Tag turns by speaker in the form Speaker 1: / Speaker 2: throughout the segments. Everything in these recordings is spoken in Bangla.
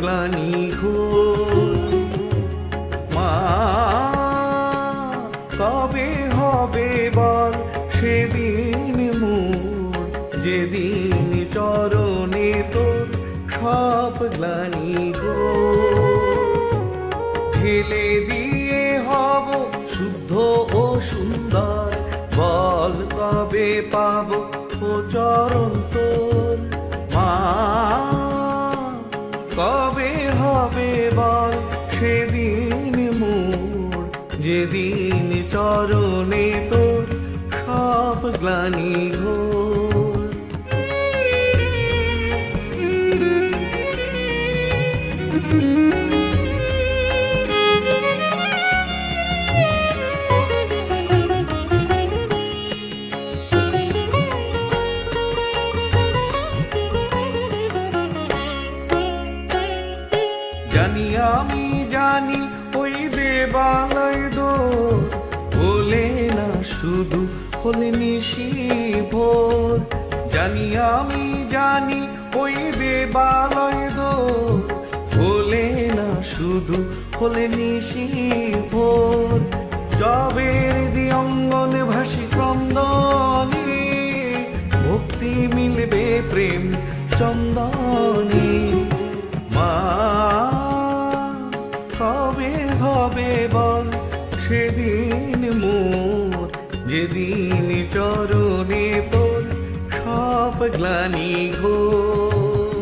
Speaker 1: গ্লানি ঘোর। মা কবে হবে বল সেদিন মোর, যেদিন চরণে তোর সব গ্লানি ঘোর। ঢেলে দিয়ে হব শুদ্ধ ও সুন্দর, বল কবে পাব ও চরণ তোর। মা কবে হবে বল সেদিন মোর, যেদিন চরণে তোর সব গ্লানি ঘোর। জানি আমি জানি ওই দেবালয় দোর, বলে না শুধু হলে নিশি ভোর। জানি আমি জানি ওই দেবালয় দোর, বলে না শুধু হলে নিশি ভোর। জবের দিয়ঙ্গন ভাসি ক্রন্দনে, ভক্তি মিলবে প্রেম চন্দনে। মা কবে হবে বল সেদিন মোর, যেদিন চরণে তোর সব গ্লানি ঘোর।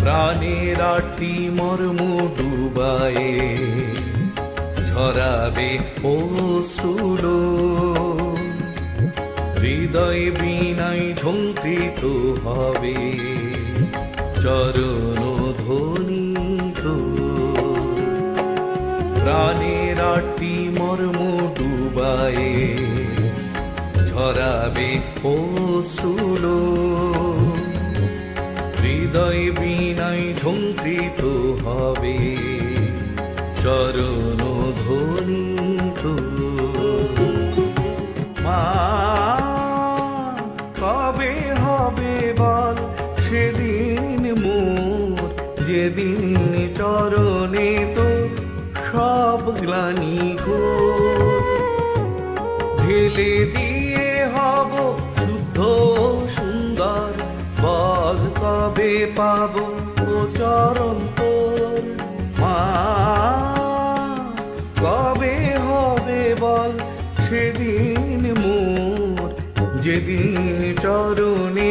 Speaker 1: প্রাণের আরতি মর্ম ডুবায়ে ঝরাবে অশ্রুলো, হৃদয় বীণায় ঝঙ্কৃত হবে চরণ ধ্বনি তোর। প্রাণের আরতি মর্ম ডুবায়ে ঝরাবে অশ্রুলো, হৃদয় বীণায় ঝঙ্কৃত হবে চরণ ধ্বনি তোর। মা কবে হবে বল সেদিন মোর, যেদিন চরণে তোর সব গ্লানি ঘোর। ঢেলে দিয়ে হব শুদ্ধ সুন্দর, বল কবে পাব ও চরণ তোর। মা কবে হবে বল সেদিন মোর, যেদিন চরণে